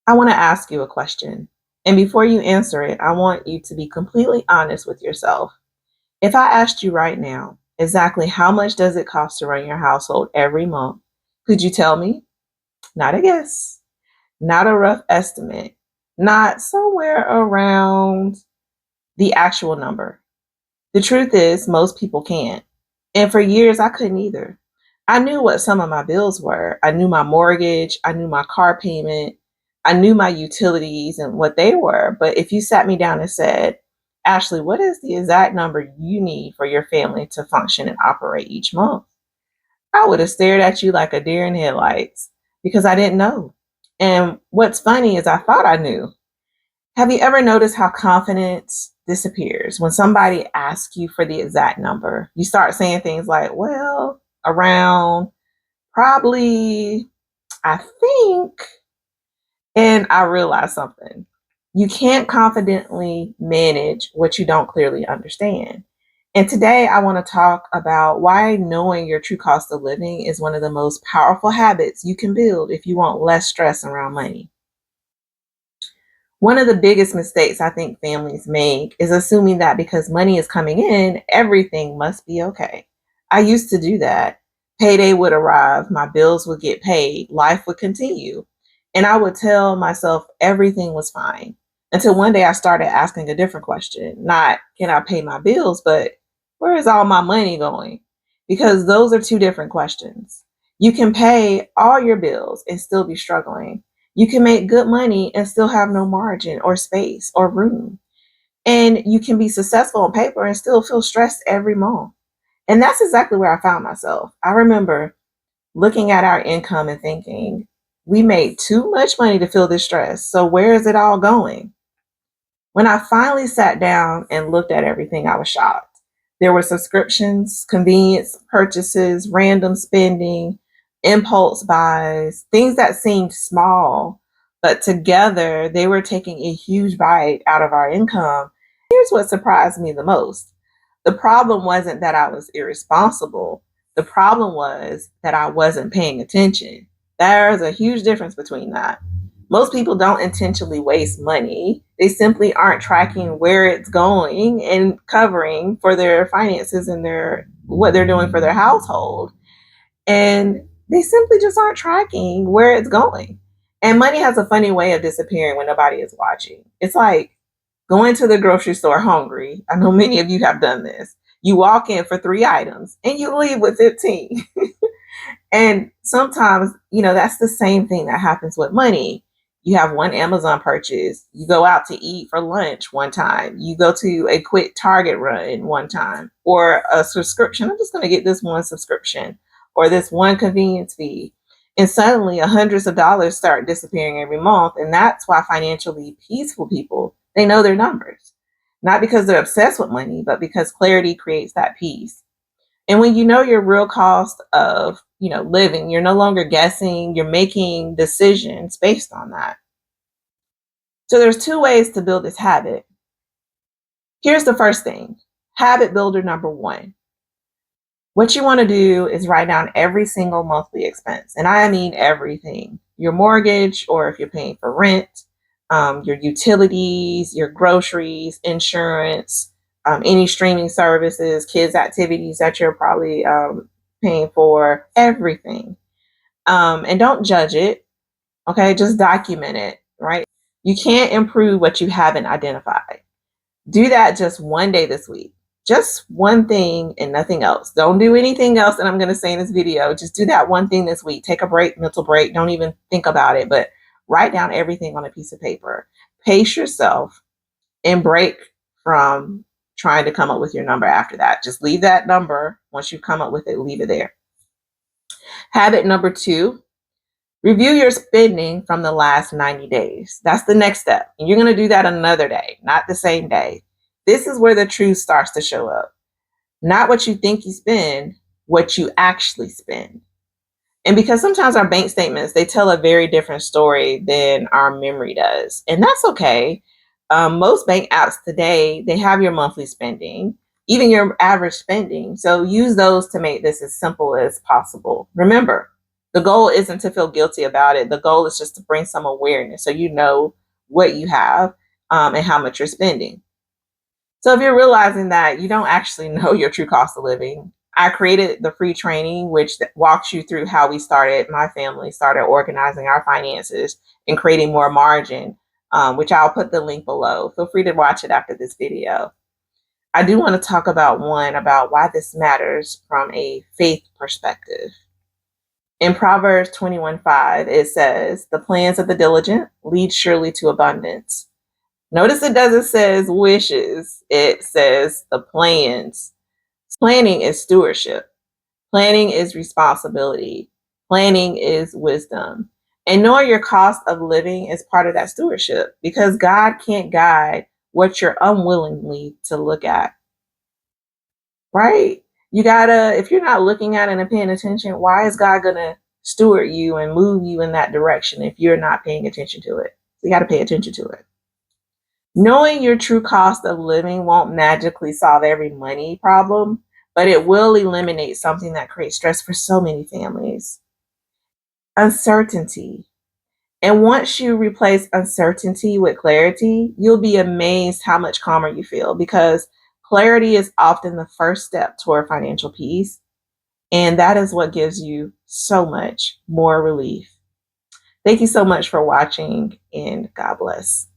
I want to ask you a question. And before you answer it, I want you to be completely honest with yourself. If I asked you right now, exactly how much does it cost to run your household every month? Could you tell me? Not a guess, not a rough estimate, not somewhere around the actual number. The truth is, most people can't. And for years, I couldn't either. I knew what some of my bills were. I knew my mortgage, I knew my car payment, I knew my utilities and what they were. But if you sat me down and said, Ashley, what is the exact number you need for your family to function and operate each month? I would have stared at you like a deer in headlights because I didn't know. And what's funny is I thought I knew. Have you ever noticed how confidence disappears when somebody asks you for the exact number? You start saying things like, well, around, probably, I think. And I realized something. You can't confidently manage what you don't clearly understand. And today I want to talk about why knowing your true cost of living is one of the most powerful habits you can build if you want less stress around money. One of the biggest mistakes I think families make is assuming that because money is coming in, everything must be okay. I used to do that. Payday would arrive, my bills would get paid, life would continue. And I would tell myself everything was fine until one day I started asking a different question. Not, can I pay my bills, but where is all my money going? Because those are two different questions. You can pay all your bills and still be struggling. You can make good money and still have no margin or space or room. And you can be successful on paper and still feel stressed every month. And that's exactly where I found myself. I remember looking at our income and thinking, we made too much money to feel this stress. So where is it all going? When I finally sat down and looked at everything, I was shocked. There were subscriptions, convenience purchases, random spending, impulse buys, things that seemed small, but together they were taking a huge bite out of our income. Here's what surprised me the most. The problem wasn't that I was irresponsible. The problem was that I wasn't paying attention. There's a huge difference between that. Most people don't intentionally waste money. They simply aren't tracking where it's going and covering for their finances and their what they're doing for their household. And they simply just aren't tracking where it's going. And money has a funny way of disappearing when nobody is watching. It's like going to the grocery store hungry. I know many of you have done this. You walk in for 3 items and you leave with 15. And sometimes, that's the same thing that happens with money. You have one Amazon purchase, you go out to eat for lunch one time, you go to a quick Target run one time, or a subscription. I'm just going to get this one subscription or this one convenience fee. And suddenly, hundreds of dollars start disappearing every month. And that's why financially peaceful people, they know their numbers, not because they're obsessed with money, but because clarity creates that peace. And when you know your real cost of, living, you're no longer guessing, you're making decisions based on that. So there's two ways to build this habit. Here's the first thing. Habit builder number one. What you want to do is write down every single monthly expense. And I mean everything. Your mortgage, or if you're paying for rent, your utilities, your groceries, insurance, any streaming services, kids' activities that you're probably paying for, everything. And don't judge it. Okay, just document it, right? You can't improve what you haven't identified. Do that just one day this week. Just one thing and nothing else. Don't do anything else that I'm going to say in this video. Just do that one thing this week. Take a break, mental break. Don't even think about it, but write down everything on a piece of paper. Pace yourself and break from trying to come up with your number after that. Just leave that number. Once you come up with it, leave it there. Habit number two, review your spending from the last 90 days. That's the next step. And you're going to do that another day, not the same day. This is where the truth starts to show up. Not what you think you spend, what you actually spend. And because sometimes our bank statements, they tell a very different story than our memory does. And that's okay. Most bank apps today, they have your monthly spending, even your average spending. So use those to make this as simple as possible. Remember, The goal isn't to feel guilty about it. The goal is just to bring some awareness so you know what you have and how much you're spending. So if you're realizing that you don't actually know your true cost of living, I created the free training, which walks you through how my family started organizing our finances and creating more margin, which I'll put the link below. Feel free to watch it after this video. I do want to talk about why this matters from a faith perspective. In Proverbs 21:5, it says, "The plans of the diligent lead surely to abundance." Notice it doesn't say wishes, it says the plans. Planning is stewardship. Planning is responsibility. Planning is wisdom. And knowing your cost of living is part of that stewardship because God can't guide what you're unwillingly to look at, right? You gotta, if you're not looking at it and paying attention, why is God gonna steward you and move you in that direction if you're not paying attention to it? So you gotta pay attention to it. Knowing your true cost of living won't magically solve every money problem, but it will eliminate something that creates stress for so many families: uncertainty. And once you replace uncertainty with clarity, you'll be amazed how much calmer you feel because clarity is often the first step toward financial peace. And that is what gives you so much more relief. Thank you so much for watching, and God bless.